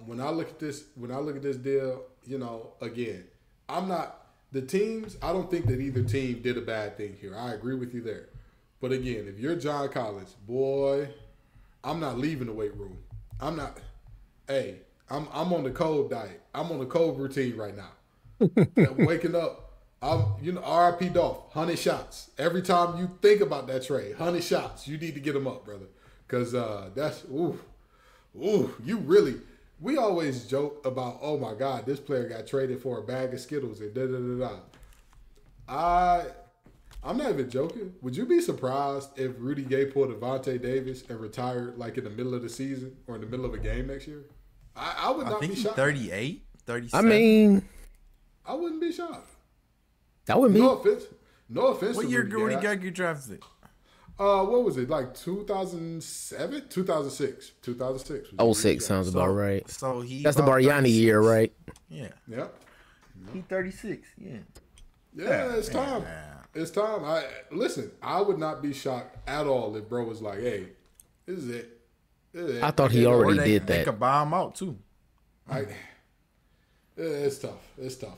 when I look at this deal, again, I'm not the teams. I don't think that either team did a bad thing here. I agree with you there. But again, if you're John Collins, boy, I'm not leaving the weight room. I'm not. Hey, I'm on the cold diet. I'm on the cold routine right now. I'm waking up. R.I.P. Dolph, 100 shots. Every time you think about that trade, 100 shots. You need to get them up, brother. Because that's, you really, we always joke about, oh my God, this player got traded for a bag of Skittles and da-da-da-da. I'm not even joking. Would you be surprised if Rudy Gay pulled Avonte Davis and retired like in the middle of the season or in the middle of a game next year? I would not be shocked. 38, 37. I mean, I wouldn't be shocked. That wouldn't be. No offense. What year Rudy Gay get drafted? What was it? Like 2007? 2006. 2006. 06 sounds about right. So that's the Bargnani year, right? Yeah. Yep. He 36. Yeah. Yeah, it's time. It's time. I would not be shocked at all if bro was like, hey, this is it. I thought he already did that. They could buy him out too. It's tough. It's tough.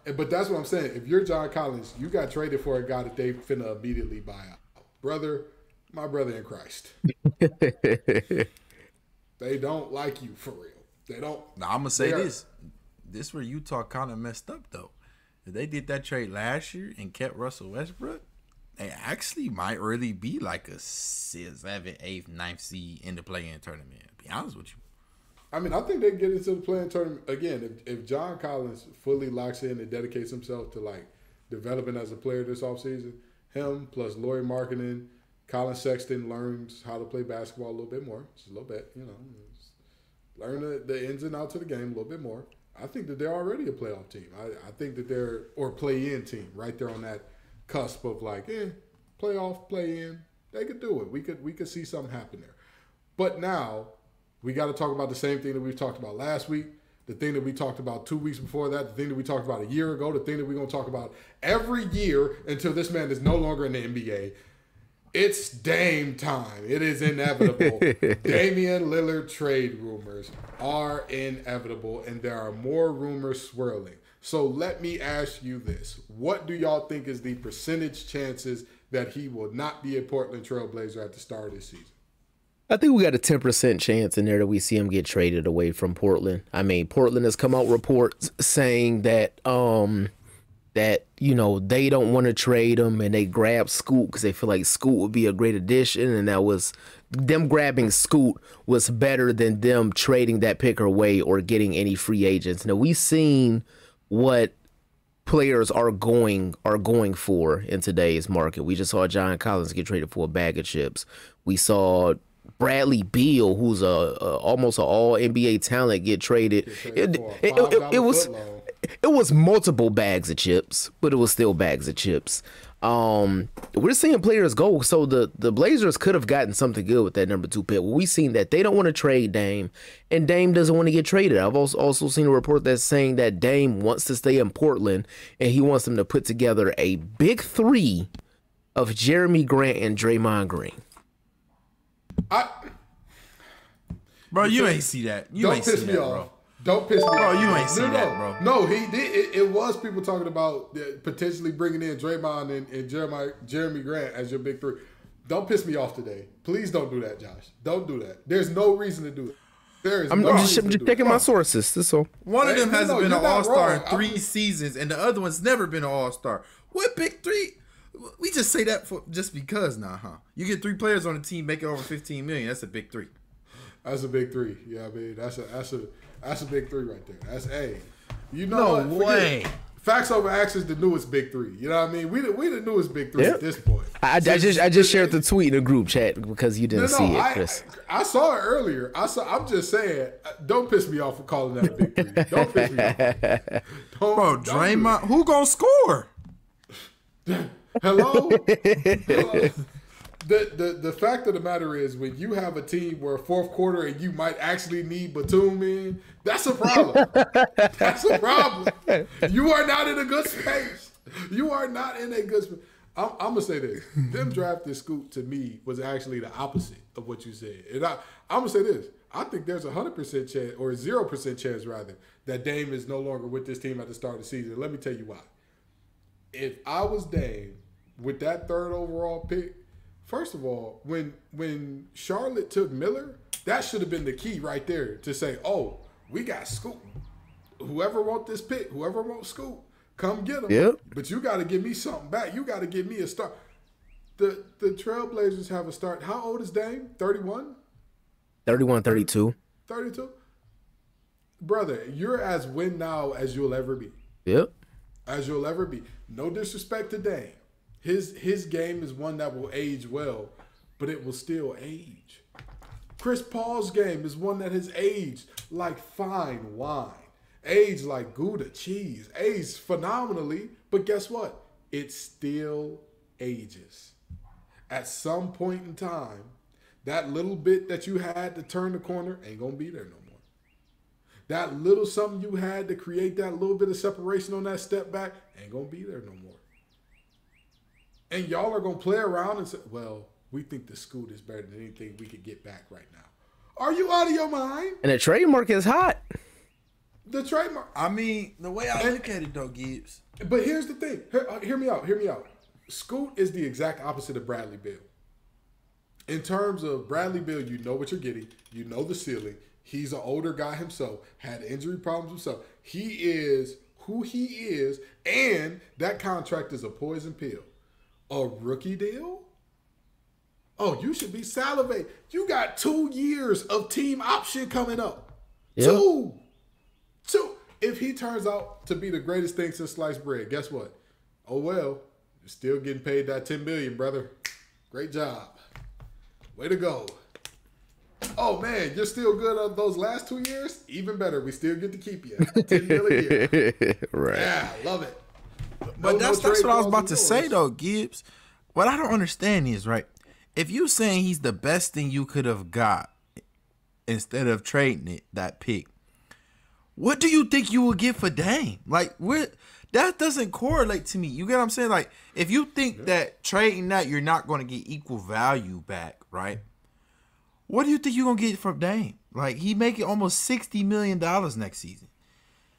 But that's what I'm saying. If you're John Collins, you got traded for a guy that they finna immediately buy out. Brother, my brother in Christ. They don't like you for real. They don't. Now, I'm going to say this. This where Utah kind of messed up, though. If they did that trade last year and kept Russell Westbrook, they actually might really be like a 6th, 7th, 8th, 9th seed in the play-in tournament. To be honest with you. I mean, I think they get into the play-in tournament again. If John Collins fully locks in and dedicates himself to like developing as a player this offseason, him plus Lauri Markkanen, Colin Sexton learns how to play basketball a little bit more, just a little bit, learn the ins and outs of the game a little bit more. I think that they're already a playoff team. I think that they're or play-in team right there on that cusp of like, playoff, play-in. They could do it. We could see something happen there. But now we got to talk about the same thing that we talked about last week, the thing that we talked about 2 weeks before that, the thing that we talked about a year ago, the thing that we're going to talk about every year until this man is no longer in the NBA. It's Dame time. It is inevitable. Damian Lillard trade rumors are inevitable, and there are more rumors swirling. So let me ask you this. What do y'all think is the percentage chances that he will not be a Portland Trailblazer at the start of this season? I think we got a 10% chance in there that we see him get traded away from Portland. I mean, Portland has come out reports saying that they don't want to trade him, and they grab Scoot because they feel like Scoot would be a great addition, and that was them grabbing Scoot was better than them trading that pick away or getting any free agents. Now we've seen what players are going for in today's market. We just saw John Collins get traded for a bag of chips. We saw Bradley Beal, who's almost an all NBA talent, get traded. It was multiple bags of chips, but it was still bags of chips. We're seeing players go. So the Blazers could have gotten something good with that number 2 pick. Well, we've seen that they don't want to trade Dame, and Dame doesn't want to get traded. I've also seen a report that's saying that Dame wants to stay in Portland, and he wants them to put together a big 3 of Jeremy Grant and Draymond Green. Bro, you ain't see that. You ain't see that, bro. Don't piss me off. Bro, you ain't see that, bro. No, he did. It was people talking about potentially bringing in Draymond and Jeremy Grant as your big 3. Don't piss me off today. Please don't do that, Josh. Don't do that. There's no reason to do it. I'm just checking my sources. That's all. One of them hasn't been an all-star in 3 seasons, and the other one's never been an all-star. What big 3? We just say that for just because now, huh? You get 3 players on the team making over $15 million. That's a big 3. That's a big 3. Yeah, I mean that's a big 3 right there. That's no way. Facts over acts is the newest big 3. You know what I mean? We the newest big 3 at this point. I just shared the tweet in the group chat because you didn't see it, Chris. I saw it earlier. I'm just saying, don't piss me off for calling that a big 3. Don't piss me off. Bro, Draymond, who gonna score? Hello? The fact of the matter is, when you have a team where 4th quarter and you might actually need Batum in, that's a problem. That's a problem. You are not in a good space. You are not in a good space. I'm going to say this. Them drafting Scoot, to me, was actually the opposite of what you said. And I'm going to say this. I think there's 100% chance, or 0% chance rather, that Dame is no longer with this team at the start of the season. Let me tell you why. If I was Dame with that 3rd overall pick, first of all, when Charlotte took Miller, that should have been the key right there to say, oh, we got Scoot. Whoever wants this pick, whoever wants Scoot, come get him. Yep. But you got to give me something back. You got to give me a start. The Trailblazers have a start. How old is Dame? 31? 31, 32. 32? Brother, you're as win now as you'll ever be. Yep. As you'll ever be. No disrespect to Dame. His game is one that will age well, but it will still age. Chris Paul's game is one that has aged like fine wine. Aged like Gouda cheese. Aged phenomenally, but guess what? It still ages. At some point in time, that little bit that you had to turn the corner ain't going to be there no more. That little something you had to create that little bit of separation on that step back ain't going to be there no more. And y'all are going to play around and say, well, we think the Scoot is better than anything we could get back right now. Are you out of your mind? And the trademark is hot. The trademark. I mean, the way I look at it, though, Gibbs. But here's the thing. Hear me out. Hear me out. Scoot is the exact opposite of Bradley Beal. In terms of Bradley Beal, you know what you're getting. You know the ceiling. He's an older guy himself. Had injury problems himself. He is who he is. And that contract is a poison pill. A rookie deal? Oh, you should be salivating. You got 2 years of team option coming up. Yep. Two. If he turns out to be the greatest thing since sliced bread, guess what? Oh, well, you're still getting paid that $10 million, brother. Great job. Way to go. Oh, man, you're still good on those last 2 years? Even better. We still get to keep you. $10 million a year. Right. Yeah, love it. But that's what I was about to say, though, Gibbs. What I don't understand is, right, if you saying he's the best thing you could have got instead of trading it, that pick, what do you think you would get for Dame? Like, that doesn't correlate to me. You get what I'm saying? Like, if you think that trading that you're not going to get equal value back, right? What do you think you're going to get from Dame? Like, he making almost $60 million next season.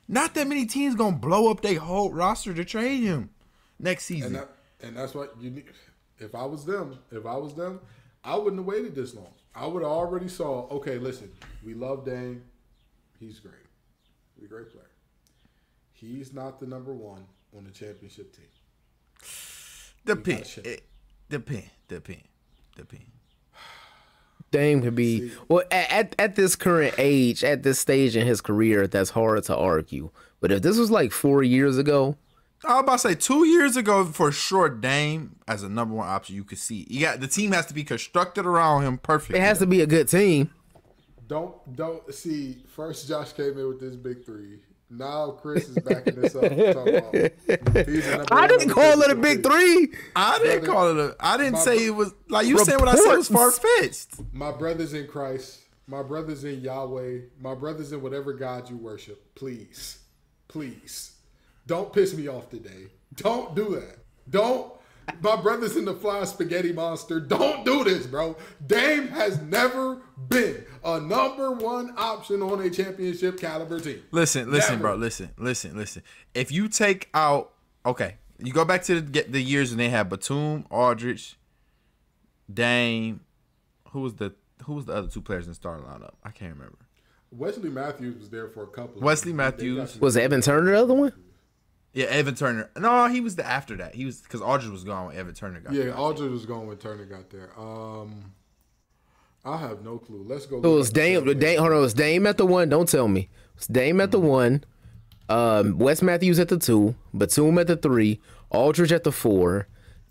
Not that many teams going to blow up their whole roster to trade him next season. And that's what you need. If I was them, I wouldn't have waited this long. I would have already saw, okay, listen, we love Dame. He's great. He's a great player. He's not the number one on the championship team. Depend. Dame could be well at this current age, at this stage in his career. That's hard to argue. But if this was like 4 years ago, I was about to say 2 years ago for sure. Dame as a number one option, you could see. The team has to be constructed around him perfectly. it has to be a good team. Don't see. First, Josh came in with this big three. Now Chris is backing this up. Talking about, I didn't call it a big three. I didn't say it was like you said. What I said was far fetched. My brothers in Christ, my brothers in Yahweh, my brothers in whatever God you worship. Please, don't piss me off today. Don't do that. Don't. My brothers in the Fly Spaghetti Monster, don't do this, bro. Dame has never been a number one option on a championship caliber team. Listen, bro. Listen. If you take out, okay, you go back to the years when they had Batum, Aldridge, Dame. Who was the other two players in the starting lineup? I can't remember. Wesley Matthews was there for a couple. Wesley Matthews. Was Evan Turner the other one? Yeah, Evan Turner. No, he was after that. He was because Aldridge was gone when Evan Turner got there. Yeah, Aldridge was gone when Turner got there. I have no clue. Let's go. So it was Dame. Hold on, it was Dame at the one. Don't tell me. It was Dame at the one. Wes Matthews at the 2. Batum at the 3. Aldridge at the 4.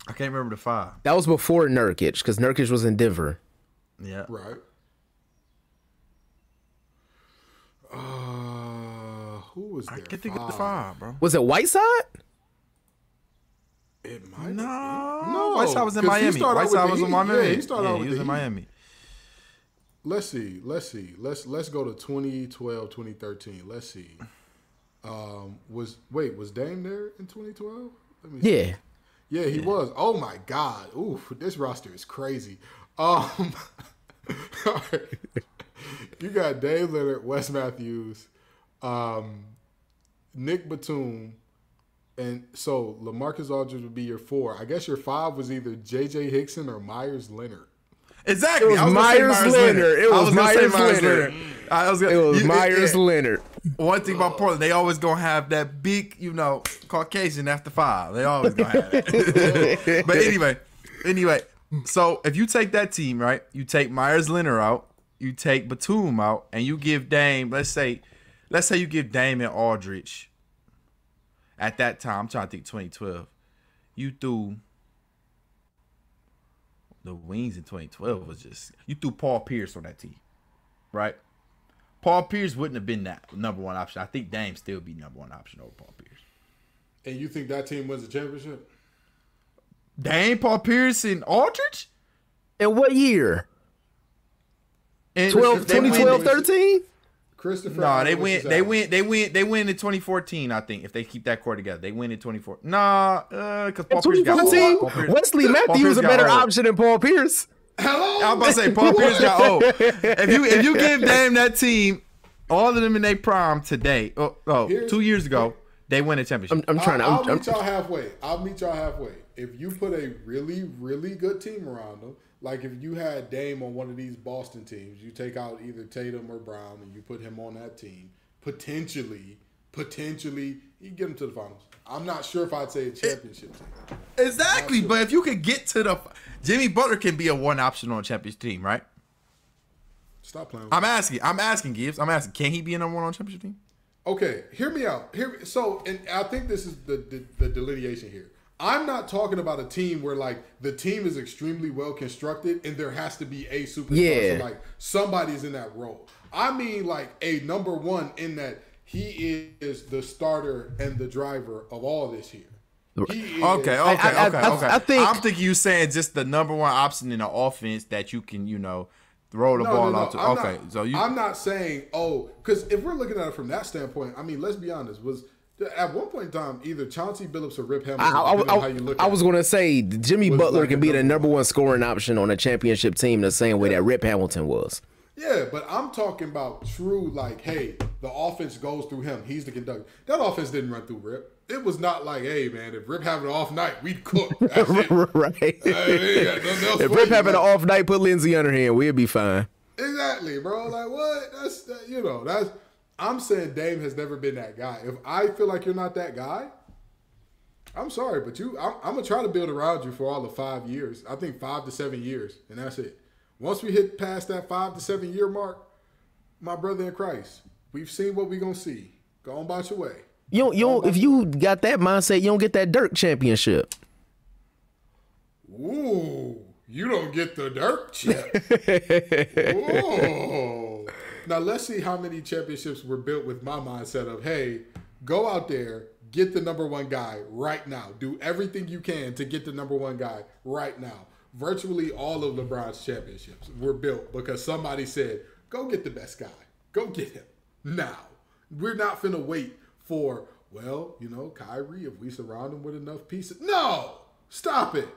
I can't remember the 5. That was before Nurkic because Nurkic was in Denver. Yeah. Right. Who was there? I can't think of the 5, bro. Was it Whiteside? It might. No. Whiteside was in Miami. Whiteside was in Miami. Yeah, he started out with he was in Miami. Let's see. Let's go to 2012, 2013. Let's see. Was Dame there in 2012? Let me see. Yeah, he was. Oh my God. Oof, this roster is crazy. All right. You got Dave Lillard, Wes Matthews, Nick Batum, and so LaMarcus Aldridge would be your 4. I guess your 5 was either J.J. Hickson or Myers Leonard. Exactly. It was Myers Leonard. It was Myers Leonard. It was Myers Leonard. One thing about Portland, they always gonna have that big, Caucasian after 5. They always gonna have that. But anyway, so if you take that team, right, you take Myers Leonard out, you take Batum out, and you give Dame, let's say you give Dame and Aldridge. At that time, I'm trying to think 2012. You threw the wings in 2012 was just you threw Paul Pierce on that team, right? Paul Pierce wouldn't have been that number 1 option. I think Dame still be number 1 option over Paul Pierce. And you think that team wins the championship? Dame, Paul Pierce, and Aldridge? In what year? In 2012, 13? Christopher. No, they win in 2014, I think, if they keep that core together. They win in 2014. Because Paul Pierce got old. Wesley Matthews a better option than Paul Pierce. Hello? I was about to say Paul Pierce got old. If you give Dame that team, all of them in their prime today, 2 years ago, they win a championship. I'll meet y'all halfway. If you put a really, really good team around them, like if you had Dame on one of these Boston teams, you take out either Tatum or Brown and you put him on that team, potentially, you get him to the finals. I'm not sure if I'd say a championship team. Exactly, but if you could get to Jimmy Butler can be a 1 option on a championship team, right? Stop playing. I'm asking Gibbs. Can he be a number 1 on a championship team? Okay, hear me out. And I think this is the delineation here. I'm not talking about a team where like the team is extremely well constructed and there has to be a superstar. Yeah. So like somebody's in that role. I mean like a number 1 in that he is the starter and the driver of all this here. Okay. I think I'm thinking you saying just the number 1 option in the offense that you can, throw the ball out to. I'm not saying because if we're looking at it from that standpoint, I mean, let's be honest. At one point in time, either Chauncey Billups or Rip Hamilton. I was going to say Jimmy Butler can be the number 1 scoring option on a championship team the same way that Rip Hamilton was. Yeah, but I'm talking about true, like, hey, the offense goes through him. He's the conductor. That offense didn't run through Rip. It was not like, hey, man, if Rip having an off night, we'd cook. That's it. Right. If Rip having an off night, put Lindsey under him, we'll be fine. Exactly, bro. Like, what? That's I'm saying Dame has never been that guy. If I feel like you're not that guy, I'm sorry, but I'm going to try to build around you for all the 5 years. I think 5 to 7 years, and that's it. Once we hit past that 5 to 7 year mark, my brother in Christ, we've seen what we're going to see. Go on about your way. If you got that mindset, you don't get that Dirk championship. Ooh, you don't get the Dirk chip. Ooh. Now, let's see how many championships were built with my mindset of, hey, go out there, get the number 1 guy right now. Do everything you can to get the number 1 guy right now. Virtually all of LeBron's championships were built because somebody said, go get the best guy. Go get him now. We're not finna wait for, Kyrie, if we surround him with enough pieces. No! Stop it.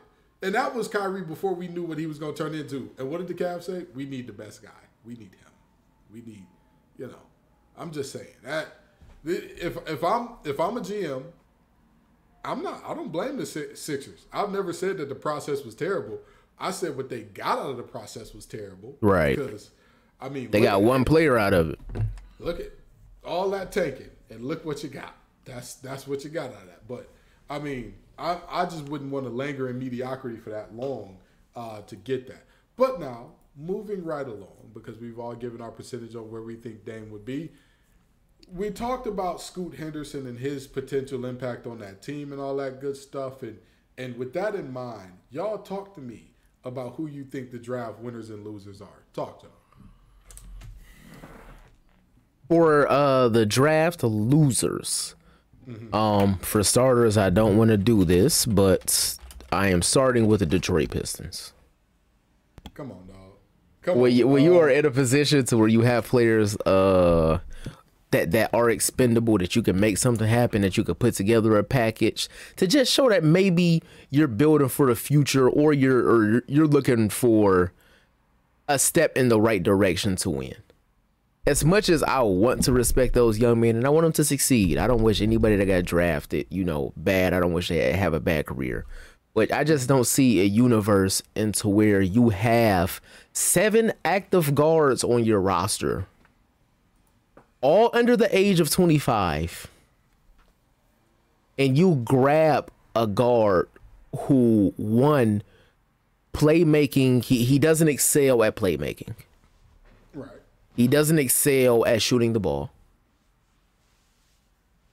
And that was Kyrie before we knew what he was going to turn into. And what did the Cavs say? We need the best guy. We need him. We need, I'm just saying that if I'm a GM, I don't blame the Sixers. I've never said that the process was terrible. I said what they got out of the process was terrible. Right. Because, they got 1 player out of it. Look at all that tanking and look what you got. That's what you got out of that. But, I mean, I just wouldn't want to linger in mediocrity for that long to get that. But now, moving right along, because we've all given our percentage on where we think Dame would be. We talked about Scoot Henderson and his potential impact on that team and all that good stuff. And with that in mind, y'all talk to me about who you think the draft winners and losers are. Talk to them. For the draft losers, for starters, I don't want to do this, but I am starting with the Detroit Pistons. Come on, dog. When you are in a position to where you have players that are expendable, that you can make something happen, that you could put together a package to just show that maybe you're building for the future, or you're looking for a step in the right direction to win. as much as I want to respect those young men and I want them to succeed, I don't wish anybody that got drafted, bad. I don't wish they have a bad career. But I just don't see a universe into where you have 7 active guards on your roster, all under the age of 25, and you grab a guard who, one, playmaking, he doesn't excel at playmaking. Right. He doesn't excel at shooting the ball.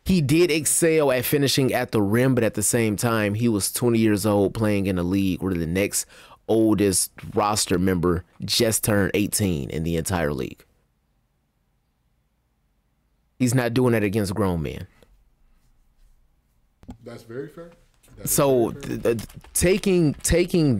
He did excel at finishing at the rim, but at the same time, he was 20 years old playing in a league where the next oldest roster member just turned 18 in the entire league. He's not doing that against grown men. That's very fair. So taking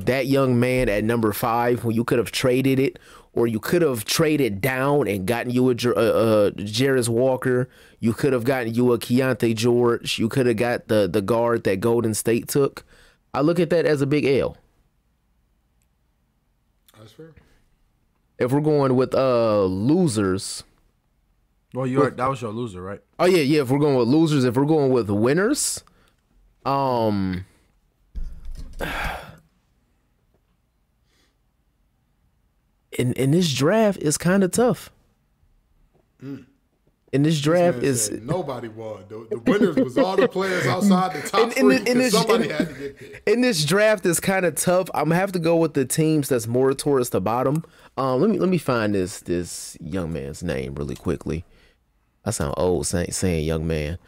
that young man at number 5 when you could have traded it, or you could have traded down and gotten you a Jarris Walker, you could have gotten you a Keontae George, you could have got the guard that Golden State took. I look at that as a big L. That's fair. If we're going with losers. Well, that was your loser, right? Oh yeah. If we're going with losers, if we're going with winners, in this draft is kind of tough. In this draft is nobody won. The winners was all the players outside the top three. Somebody had to get there. In this draft is kind of tough. I'm gonna have to go with the teams that's more towards the bottom. Let me find this young man's name really quickly. I sound old saying young man.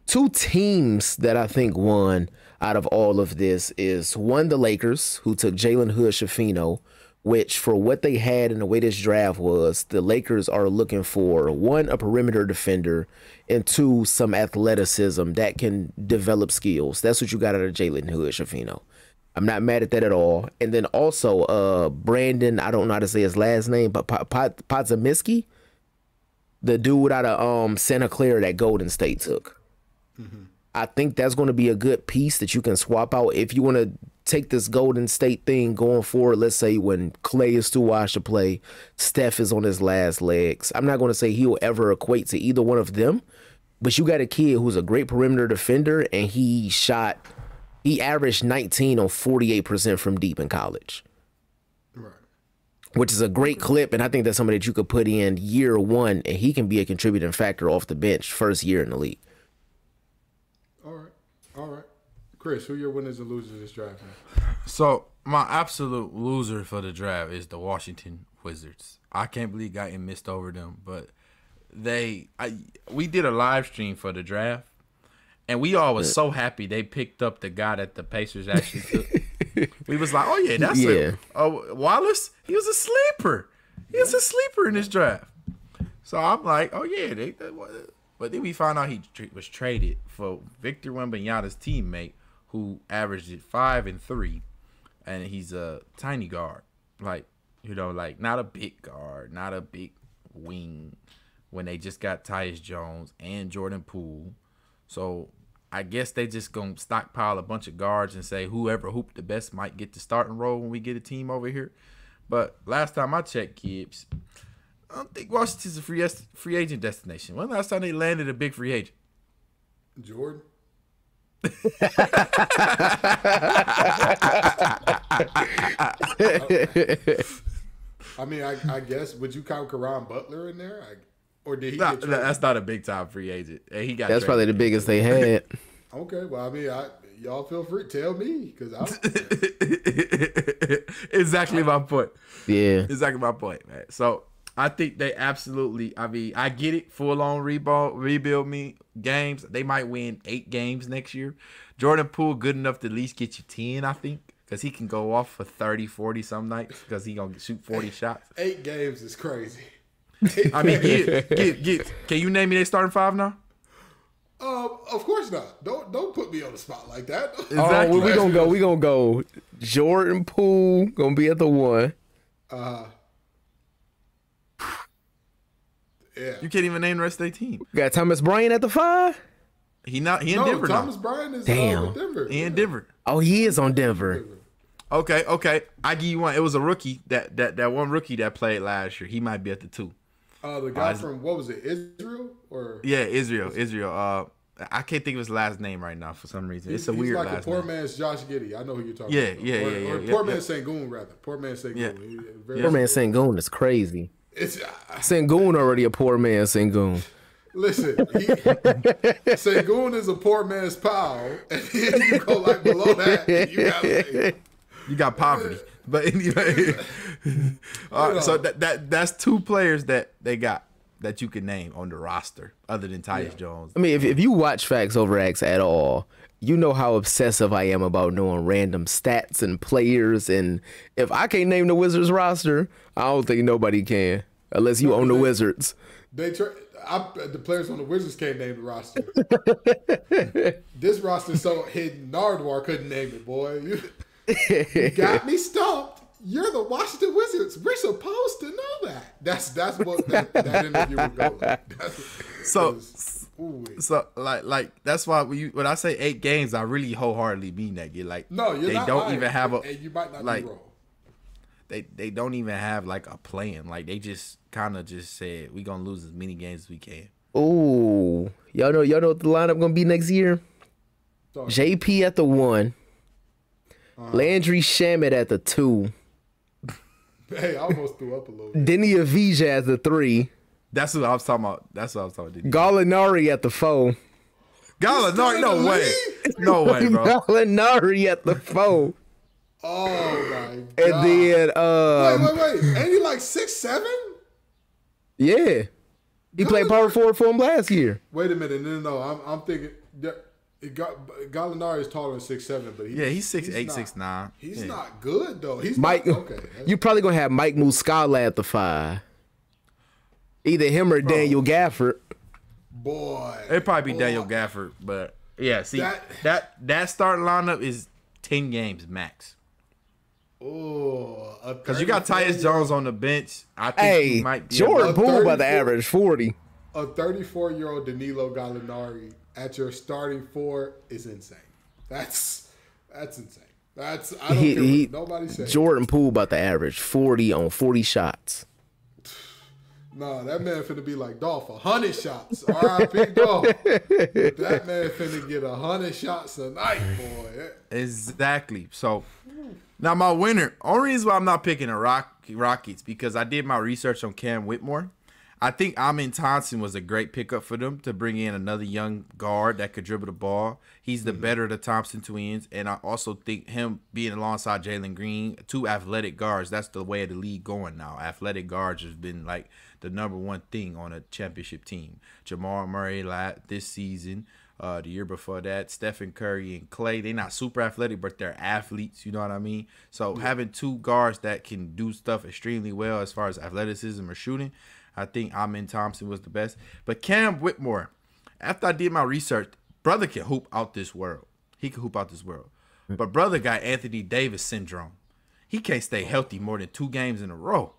2 teams that I think won out of all of this is, one, the Lakers, who took Jalen Hood-Schifino, which for what they had and the way this draft was, the Lakers are looking for, 1, a perimeter defender, and 2, some athleticism that can develop skills. That's what you got out of Jalen Hood-Schifino. I'm not mad at that at all. And then also Brandon, I don't know how to say his last name, but Podziemski, the dude out of Santa Clara that Golden State took. Mm-hmm. I think that's going to be a good piece that you can swap out if you want to take this Golden State thing going forward. Let's say when Clay is too washed to play, Steph is on his last legs. I'm not going to say he'll ever equate to either one of them, but you got a kid who's a great perimeter defender, and he averaged 19 on 48% from deep in college. Right. Which is a great clip, and I think that's somebody that you could put in year 1, and he can be a contributing factor off the bench first year in the league. All right. Chris, who are your winners and losers this draft, man? So, my absolute loser for the draft is the Washington Wizards. I can't believe Guyton missed over them, but we did a live stream for the draft, and we all was so happy they picked up the guy that the Pacers actually took. We was like, oh, yeah, that's Wallace. He was a sleeper. He was a sleeper in this draft. So, I'm like, oh, yeah, but then we found out he was traded for Victor Wembanyama's teammate, who averaged it 5 and 3, and he's a tiny guard, like not a big guard, not a big wing. When they just got Tyus Jones and Jordan Poole, so I guess they just gonna stockpile a bunch of guards and say whoever hooped the best might get the starting role when we get a team over here. But last time I checked, Gibbs, I don't think Washington's a free agent destination. When last time they landed a big free agent? Jordan. I mean, I guess, would you count Caron Butler in there? Or did he get traded? That's not a big time free agent. He got That's probably the biggest they had. Okay, well, I mean, y'all feel free to tell me, because exactly my point. Yeah. Exactly my point, man. So I think they absolutely, I mean, I get it, full-on rebuild me games. They might win 8 games next year. Jordan Poole good enough to at least get you 10, I think, because he can go off for 30, 40 some nights because he going to shoot 40 shots. 8 games is crazy. I mean, can you name me their starting 5 now? Of course not. Don't put me on the spot like that. Exactly. Oh, well, we gonna go. Jordan Poole gonna be at the 1. Yeah. You can't even name the rest of their team. We got Thomas Bryant at the 5. He in Denver. Thomas Bryant is Damn. Denver. He in Denver. Oh, he is on Denver. Okay. I give you one. It was a rookie that one rookie that played last year. He might be at the 2. The guy from, what was it, Israel? Yeah, Israel. I can't think of his last name right now for some reason. It's a weird last name. He's like a poor man's Josh Giddey. I know who you're talking about. Yeah. Or poor man's Sengun, rather. Poor man's Sengun. Yeah. Poor man's Sengun is crazy. Sengun already a poor man's Sengun. Listen, Sengun is a poor man's pal, and then you go like below that, and you got poverty. But anyway, so that's two players that they got that you can name on the roster other than Tyus Jones. I mean, if you watch Facts Over X at all, you know how obsessive I am about knowing random stats and players. And if I can't name the Wizards roster, I don't think nobody can, unless you own the Wizards. The players on the Wizards can't name the roster. This roster is so hidden, Nardwar couldn't name it, boy. You got me stumped. You're the Washington Wizards. We're supposed to know that. That's what that interview would go like. So like that's why when I say 8 games, I really wholeheartedly mean that. You're like, no, you're they not don't lying, even have and you might not like be wrong. They don't even have like a plan. Like they just kind of just said we gonna lose as many games as we can. Ooh, y'all know what the lineup gonna be next year? JP at the 1, Landry Shamet at the 2. Hey, I almost threw up a little bit. Denny Avija at the 3. That's what I was talking about. Gallinari at the 4. Gallinari, no way, bro. Gallinari at the 4. Oh my god! And then wait, ain't he like 6'7"? Yeah, he played power forward for him last year. Wait a minute, no. I'm thinking Gallinari is taller than 6'7", but he's 6'8", 6'9". He's not good though. He's Mike. Not, okay, you probably gonna have Mike Muscala at the 5. Either him or Daniel Gafford. Boy, it'd probably be Daniel Gafford, but yeah. See that starting lineup is 10 games max. Oh, because you got Tyus Jones on the bench. I think he might be Jordan Poole by the average 40. A 34-year-old Danilo Gallinari at your starting 4 is insane. That's insane. I don't care what nobody says. Jordan Poole about the average 40 on 40 shots. No, that man finna be like Dolph, 100 shots. R.I.P. Dolph. That man finna get 100 shots a night, boy. Exactly. So now my winner. Only reason why I'm not picking the Rockets because I did my research on Cam Whitmore. I think Amin Thompson was a great pickup for them to bring in another young guard that could dribble the ball. He's the better of the Thompson twins, and I also think him being alongside Jalen Green, 2 athletic guards, that's the way of the league going now. Athletic guards has been like the number one thing on a championship team. Jamal Murray this season, the year before that, Stephen Curry and Clay, they're not super athletic, but they're athletes, you know what I mean? So having 2 guards that can do stuff extremely well as far as athleticism or shooting, I think Amin Thompson was the best. But Cam Whitmore, after I did my research, brother can hoop out this world. He can hoop out this world. But brother got Anthony Davis syndrome. He can't stay healthy more than 2 games in a row.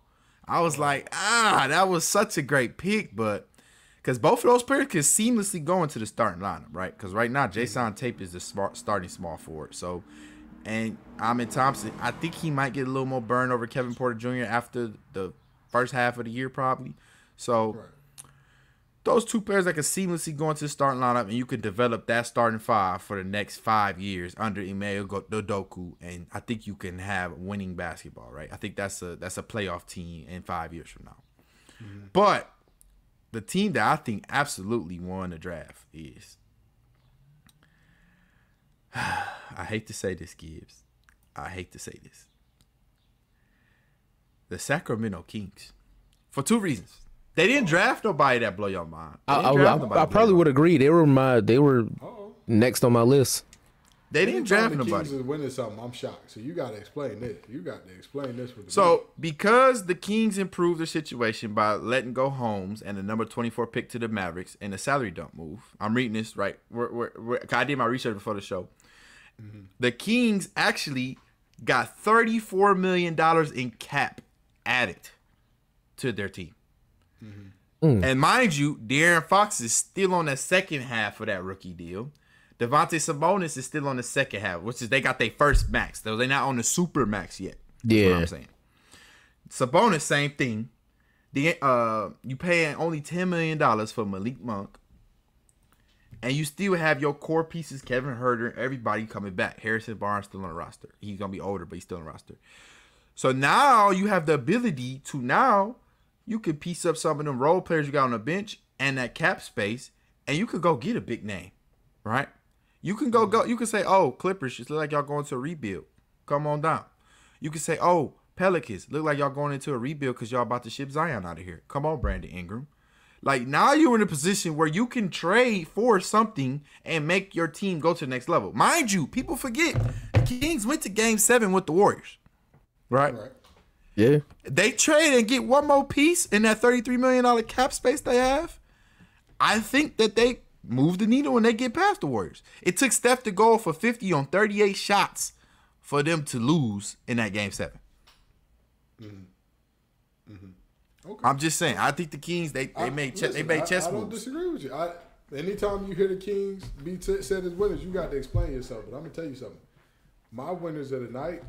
I was like, that was such a great pick, but because both of those players can seamlessly go into the starting lineup, right? Because right now, Jason Tape is the starting small forward. So, and Amin Thompson, I think he might get a little more burn over Kevin Porter Jr. after the first half of the year, probably. So, those 2 players that can seamlessly go into the starting lineup, and you can develop that starting 5 for the next 5 years under Ime Udoka, and I think you can have winning basketball, right? I think that's a playoff team in 5 years from now. Mm-hmm. But the team that I think absolutely won the draft is, I hate to say this, Gibbs. I hate to say this. The Sacramento Kings. For 2 reasons. They didn't draft nobody that blow your mind. I probably would agree. They were next on my list. They didn't draft nobody. Kings is winning something. I'm shocked. So you got to explain this. Because the Kings improved their situation by letting go Holmes and the number 24 pick to the Mavericks and the salary dump move. I'm reading this right. I did my research before the show. Mm-hmm. The Kings actually got $34 million in cap added to their team. Mm-hmm. And mind you, De'Aaron Fox is still on the second half of that rookie deal. Devontae Sabonis is still on the second half, which is they got their first max. Though they're not on the super max yet. That's what I'm saying. Sabonis, same thing. You paying only $10 million for Malik Monk, and you still have your core pieces, Kevin Huerter, everybody coming back. Harrison Barnes still on the roster. He's gonna be older, but he's still on the roster. So now you have the ability to you can piece up some of them role players you got on the bench and that cap space, and you could go get a big name, right? You can go. You can say, "Oh, Clippers, just look like y'all going to a rebuild. Come on down." You can say, "Oh, Pelicans, look like y'all going into a rebuild because y'all about to ship Zion out of here. Come on, Brandon Ingram." Like, now you're in a position where you can trade for something and make your team go to the next level. Mind you, people forget the Kings went to Game 7 with the Warriors, right? Yeah. They trade and get one more piece in that $33 million cap space they have. I think that they move the needle when they get past the Warriors. It took Steph to go for 50 on 38 shots for them to lose in that Game 7. Okay. I'm just saying. I think the Kings they made chess moves. I don't disagree with you. Anytime you hear the Kings be said as winners, you got to explain yourself. But I'm gonna tell you something. My winners of the night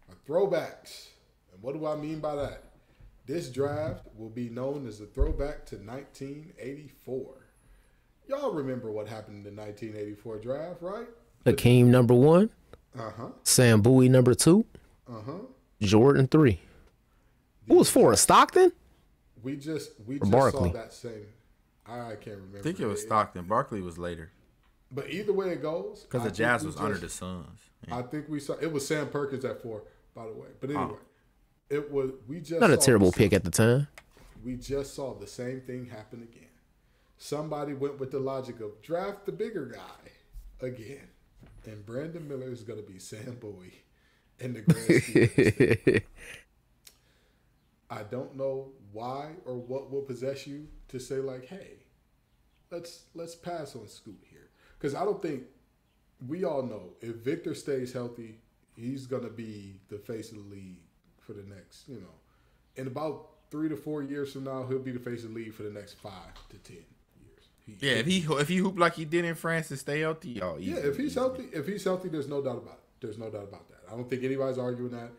are throwbacks, and what do I mean by that? This draft will be known as a throwback to 1984. Y'all remember what happened in the 1984 draft, right? Hakeem number 1. Sam Bowie number 2. Jordan 3. Who was 4? Stockton? We just Barkley. saw that same. I can't remember. I think it was Stockton. Barkley was later. But either way it goes, Because the Jazz was under the Suns. Yeah. I think we saw it was Sam Perkins at 4, by the way. But anyway, it was we just Not a terrible pick at the time. We just saw the same thing happen again. Somebody went with the logic of draft the bigger guy again, and Brandon Miller is going to be Sam Bowie in the grand scheme of things. I don't know why or what will possess you to say like, hey, let's pass on Scoot here, because I don't think we all know if Victor stays healthy, he's gonna be the face of the league for the next, in about 3 to 4 years from now, he'll be the face of the league for the next 5 to 10 years. If he hoop like he did in France and stay healthy, if he's healthy, there's no doubt about it. There's no doubt about that. I don't think anybody's arguing that.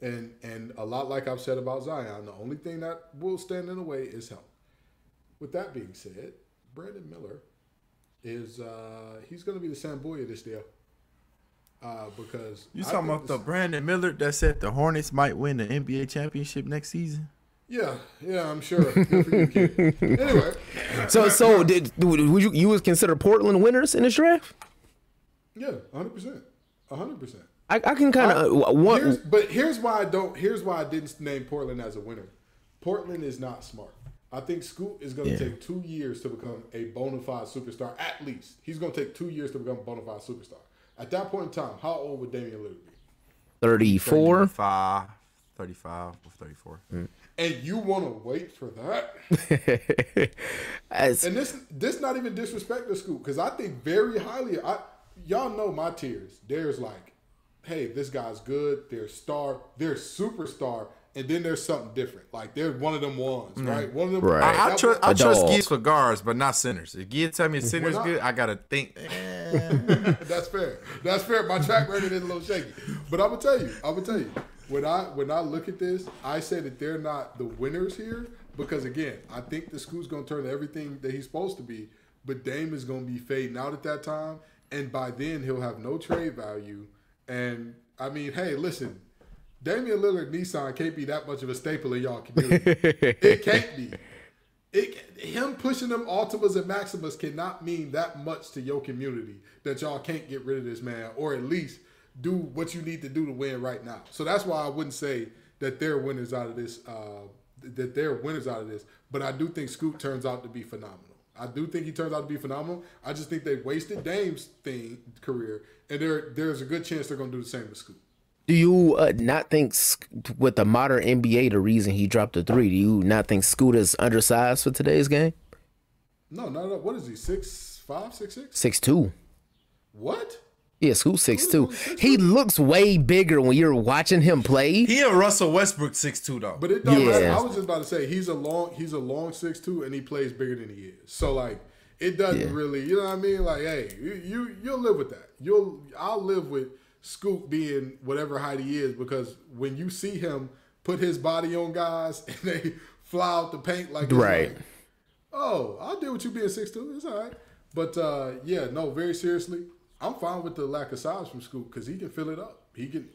And a lot like I've said about Zion, the only thing that will stand in the way is health. With that being said, Brandon Miller is he's going to be the Sam Bowie of this deal. Because you talking about the Brandon Miller that said the Hornets might win the NBA championship next season? Yeah, I'm sure. Good for you, kid. Anyway, so would you would consider Portland winners in this draft? Yeah, 100%. I can kind of but here's why I didn't name Portland as a winner. Portland is not smart. I think Scoot is going to take 2 years to become a bona fide superstar. At least he's going to take 2 years to become a bona fide superstar. At that point in time, how old would Damian Lillard be? 34. 35 or 34. And you want to wait for that? And this not even disrespect to Scoot, because I think very highly. Y'all know my tiers. There's like, hey, this guy's good. There's star. There's superstar. And then there's something different. Like, there's one of them ones, right? One of them. Right. I trust Gibbs for guards, but not centers. If Gibbs tell me a center's good, I got to think. That's fair. My track record is a little shaky. But I'm going to tell you. When I look at this, I say that they're not the winners here because, again, I think the Scoot's going to turn everything that he's supposed to be, but Dame is going to be fading out at that time. And by then, he'll have no trade value. And, I mean, hey, listen, Damian Lillard Nissan can't be that much of a staple in y'all community. It can't be. Him pushing them Ultimas and Maximas cannot mean that much to your community that y'all can't get rid of this man, or at least do what you need to do to win right now. So that's why I wouldn't say that they're winners out of this. But I do think Scoot turns out to be phenomenal. I do think he turns out to be phenomenal. I just think they wasted Dame's career, and there's a good chance they're going to do the same with Scoot. Do you not think with the modern NBA, the reason he dropped the 3, do you not think Scoot is undersized for today's game? No. What is he, 6'5", 6'6"? 6'2". What? Yeah, Scoot 6'2". He looks way bigger when you're watching him play. He a Russell Westbrook 6'2" though. But it don't matter. I was just about to say he's a long 6'2", and he plays bigger than he is. So like it doesn't really, you know what I mean? Like, hey, you'll live with that. I'll live with Scoot being whatever height he is, because when you see him put his body on guys and they fly out the paint like it's Right. like, oh, I'll deal with you being 6'2". It's all right. But yeah, no, very seriously, I'm fine with the lack of size from Scoot because he can fill it up. He can.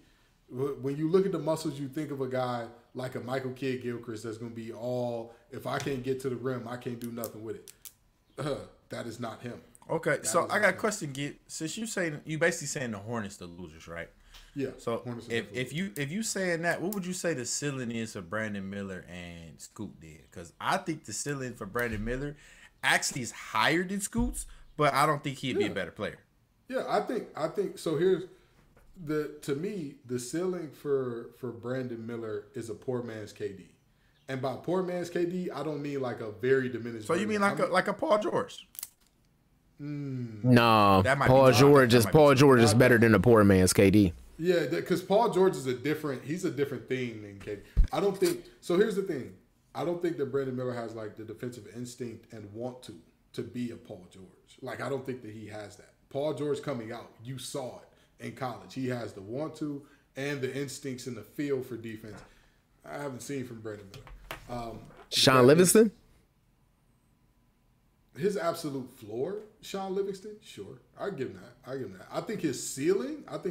When you look at the muscles, you think of a guy like a Michael Kidd Gilchrist that's going to be all, if I can't get to the rim, I can't do nothing with it. That is not him. Okay, so I got a question. Since you basically saying the Hornets the losers, right? Yeah. So if you saying that, what would you say the ceiling is for Brandon Miller and Scoot did? Because I think the ceiling for Brandon Miller actually is higher than Scoot's, but I don't think he'd be a better player. Yeah, I think so. Here's to me the ceiling for Brandon Miller is a poor man's KD, and by poor man's KD, I don't mean like a very diminished. So you mean like a Paul George? No, That might Paul be George is that might be George is better than a poor man's KD. Yeah, because Paul George is he's a different thing than KD. I don't think so. Here's the thing: I don't think that Brandon Miller has like the defensive instinct and want to be a Paul George. Like I don't think that he has that. Paul George coming out, you saw it in college. He has the want to and the instincts and the feel for defense. I haven't seen from Brandon Miller. Sean Livingston? His absolute floor, Sean Livingston, sure. I give him that. I think his ceiling, I'd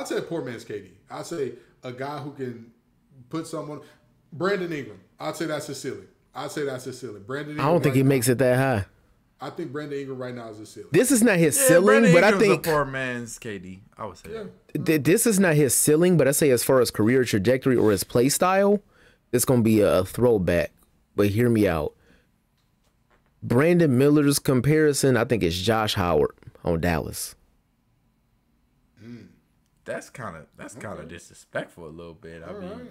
say a poor man's KD. I'd say a guy who can put someone, Brandon Ingram. I'd say that's his ceiling. Brandon Ingram I don't think he makes it that high. I think Brandon Ingram right now is his ceiling. This is not his ceiling, Brandon but I Ingram's think a poor man's KD. I would say that. this is not his ceiling, but I say as far as career trajectory or his play style, it's going to be a throwback. But hear me out. Brandon Miller's comparison, I think, is Josh Howard on Dallas. That's kind of disrespectful a little bit. I mean,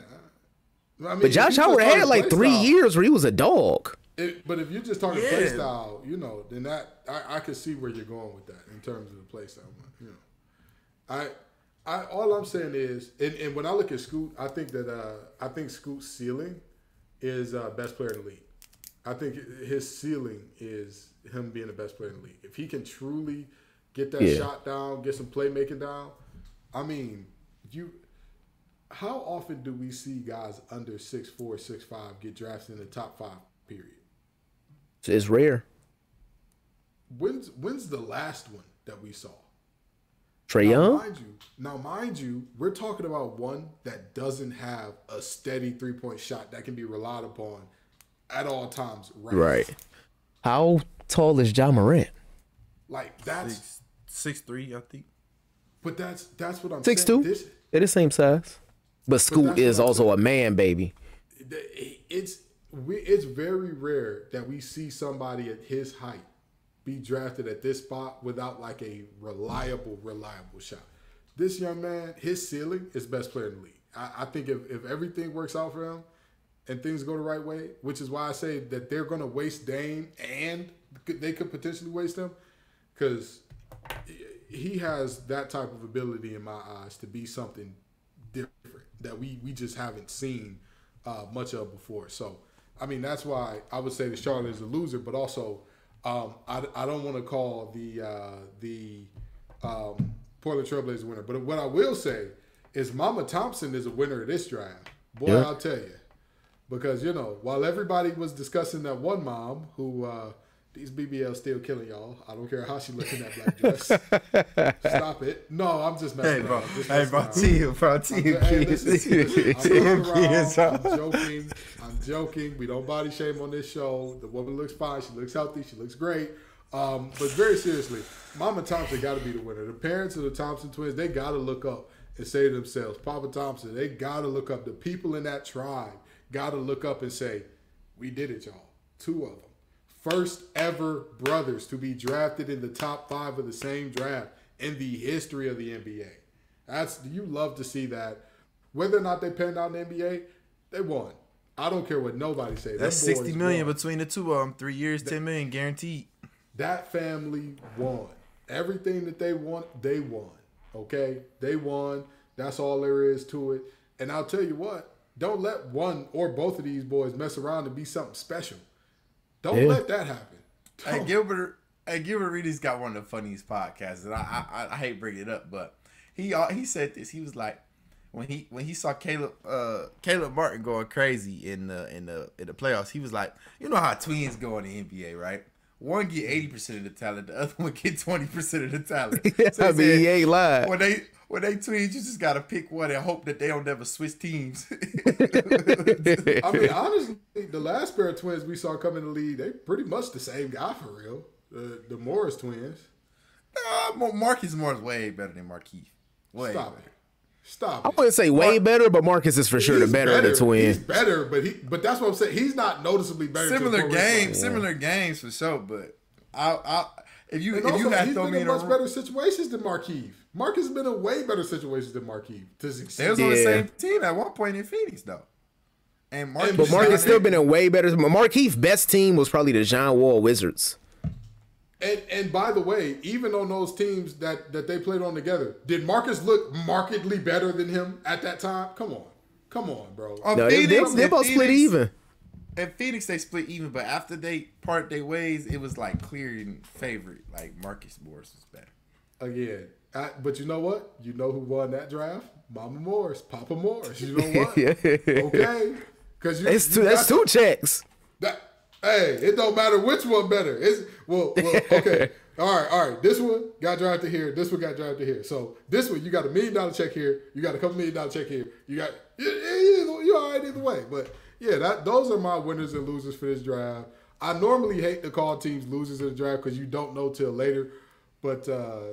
But Josh Howard had like 3 years where he was a dog. But if you're just talking play style, then that I can see where you're going with that in terms of the play style. I all I'm saying is, and when I look at Scoot, I think Scoot's ceiling is best player in the league. I think his ceiling is him being the best player in the league. If he can truly get that shot down, get some playmaking down, I mean, how often do we see guys under 6'4", 6'5" get drafted in the top 5? Period. It's rare. When's the last one that we saw? Trae Young? Mind you, we're talking about one that doesn't have a steady 3-point shot that can be relied upon at all times. Right. How tall is Ja Morant? Like that's 6'3", I think. But that's what I'm 6'2"? saying. They're the same size. But Scoot is also a man, baby. It's very rare that we see somebody at his height be drafted at this spot without like a reliable shot. This young man, his ceiling is best player in the league. I think if everything works out for him and things go the right way, which is why I say that they're going to waste Dame and they could potentially waste him because he has that type of ability in my eyes to be something different that we just haven't seen much of before. So, I mean, that's why I would say that Charlotte is a loser, but also I don't want to call the Portland Trailblazers a winner. But what I will say is Mama Thompson is a winner of this draft. Boy, I'll tell you. Because, while everybody was discussing that one mom who these BBLs still killing y'all. I don't care how she looks in that black dress. Stop it. No, I'm just messing around. I'm joking. We don't body shame on this show. The woman looks fine. She looks healthy. She looks great. But very seriously, Mama Thompson got to be the winner. The parents of the Thompson twins, they got to look up and say to themselves, Papa Thompson, they got to look up. The people in that tribe got to look up and say, we did it, y'all. 2 of them. First ever brothers to be drafted in the top 5 of the same draft in the history of the NBA. You love to see that. Whether or not they panned out in the NBA, they won. I don't care what nobody says. That's $60 million between the two of them. 3 years, $10 million guaranteed. That family won. Everything that they want, they won. Okay? They won. That's all there is to it. And I'll tell you what, don't let one or both of these boys mess around and be something special. Don't let that happen. Hey, Gilbert Arenas got one of the funniest podcasts, and I hate bringing it up, but he said this. He was like, when he saw Caleb Martin going crazy in the playoffs, he was like, you know how twins go in the NBA, right? One get 80% of the talent, the other one get 20% of the talent. So I mean, he ain't lying. When they twins, you just gotta pick one and hope that they don't never switch teams. I mean, honestly, the last pair of twins we saw come in the league, they pretty much the same guy for real. The Morris twins. Marcus Morris way better than Markieff. Stop I it. wouldn't say way better, but Marcus is for sure the better of the twins. He's better, but that's what I'm saying. He's not noticeably better. Similar games for sure. But if you had he's thrown been me in much better situations than Markieff. Marcus has been in way better situations than Markieff to succeed. They was on the same team at one point in Phoenix though. But Marcus still been in way better. Markieff's best team was probably the John Wall Wizards. And by the way, even on those teams that they played on together, did Marcus look markedly better than him at that time? Come on, bro. No, they both split even. At Phoenix, they split even, but after they part their ways, it was like clear in favor. Like Marcus Morris was better. Again, but you know what? You know who won that draft? Mama Morris, Papa Morris. You know what? Okay, because that's two checks. Hey, it don't matter which one better. Well, okay. All right. This one got drafted here. This one got drafted here. So this one, you got $1 million check here. You got a couple $1 million check here. You're all right either way. But yeah, those are my winners and losers for this draft. I normally hate to call teams losers in the draft because you don't know till later. But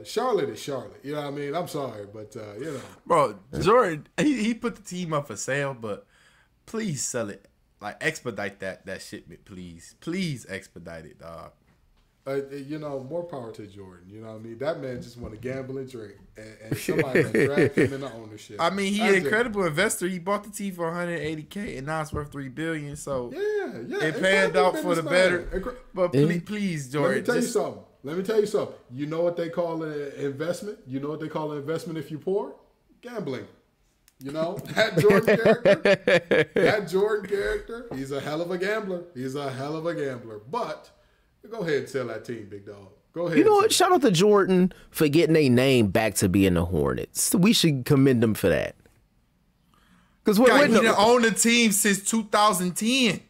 Charlotte is Charlotte. You know what I mean? I'm sorry, but you know. Bro, Jordan, he put the team up for sale, but please sell it. Like, expedite that shipment, please. Please expedite it, dog. More power to Jordan. You know what I mean? That man just want to gamble and drink. And somebody dragged him into ownership. I mean, he's an incredible investor. He bought the team for $180K, and now it's worth $3 billion. So, yeah. It panned out for the better. But please, Jordan. Let me tell you something. You know what they call an investment? You know what they call an investment if you're poor? Gambling. You know, that Jordan character, he's a hell of a gambler. But go ahead and sell that team, big dog. Go ahead. You know what? Shout out to Jordan for getting a name back to being the Hornets. We should commend them for that. Because he didn't own the team since 2010.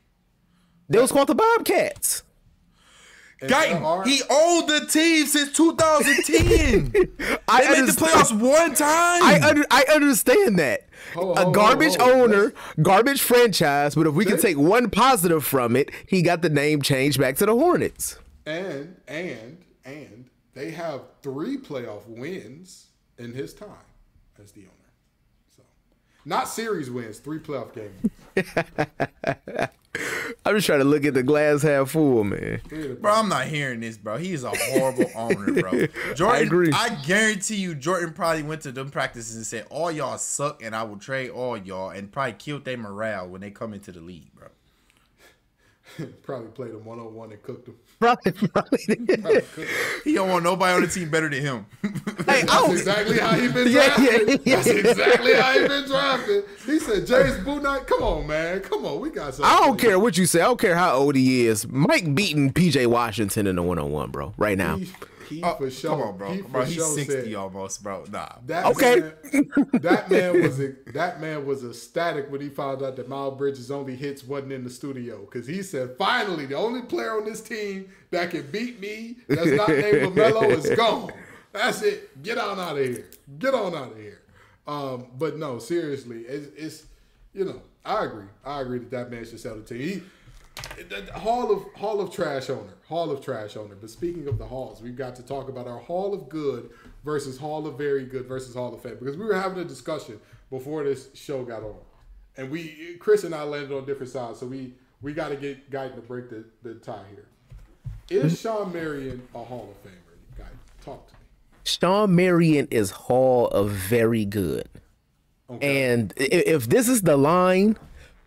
They was called the Bobcats. Guyton, he owned the team since 2010. They made the playoffs one time. I understand that. A garbage owner, garbage franchise, but if we can take one positive from it, he got the name changed back to the Hornets. And they have 3 playoff wins in his time as the owner. So, not series wins, 3 playoff games. I'm just trying to look at the glass half full, man. Bro, I'm not hearing this, bro. He is a horrible owner, bro. Jordan, I agree. I guarantee you, Jordan probably went to them practices and said, all y'all suck and I will trade all y'all, and probably killed their morale when they come into the league, bro. Probably played them 1-on-1 and cooked them. Probably. He don't want nobody on the team better than him. Hey, That's exactly how he been drafted. That's exactly how he been drafted. He said, James Bouknight, come on, man. Come on, we got something. I don't care what you say. I don't care how old he is. Mike beating PJ Washington in the 1-on-1, bro, right now. He for sure. Come on, bro. He's 60 almost, bro. Nah. That man was ecstatic when he found out that Miles Bridges' only hits wasn't in the studio because he said, finally, the only player on this team that can beat me that's not named LaMelo is gone. That's it. Get on out of here. But no, seriously, it's I agree that man should sell the team. Hall of trash owner. But speaking of the halls, we've got to talk about our Hall of Good versus Hall of Very Good versus Hall of Fame, because we were having a discussion before this show got on, and Chris and I landed on different sides, so we got to get Guyton to break the tie here. Is Shawn Marion a Hall of Famer? Guyton, talk to me. Shawn Marion is Hall of Very Good, and if this is the line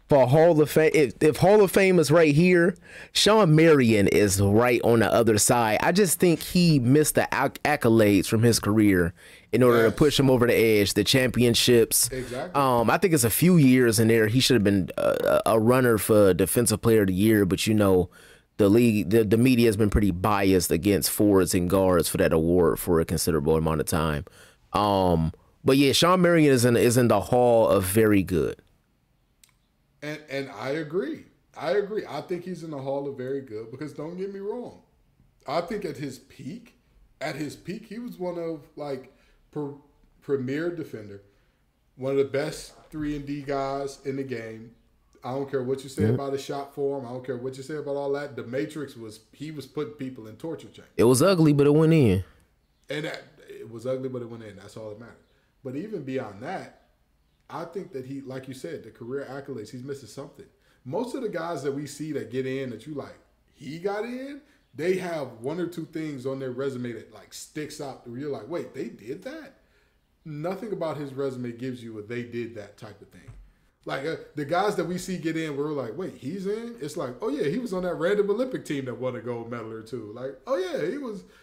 for Hall of Fame, if Hall of Fame is right here, Shawn Marion is right on the other side. I just think he missed the accolades from his career in order to push him over the edge, the championships. Exactly. I think it's a few years in there. He should have been a runner for Defensive Player of the Year, but the league, the media has been pretty biased against forwards and guards for that award for a considerable amount of time. But yeah, Sean Marion is in the hall of very good. And I agree. I think he's in the hall of very good because don't get me wrong. I think at his peak, he was one of like premier defender, one of the best 3-and-D guys in the game. I don't care what you say about his shot form. I don't care what you say about all that. The Matrix was putting people in torture chambers. It was ugly, but it went in. And it was ugly, but it went in. That's all that matters. But even beyond that, I think that he, like you said, the career accolades, he's missing something. Most of the guys that we see that get in that you like, he got in, they have one or two things on their resume that like sticks out. Where you're like, wait, they did that? Nothing about his resume gives you a they did that type of thing. Like the guys that we see get in, we're like, wait, he's in? It's like, oh yeah, he was on that random Olympic team that won a gold medal or two. Like, oh yeah,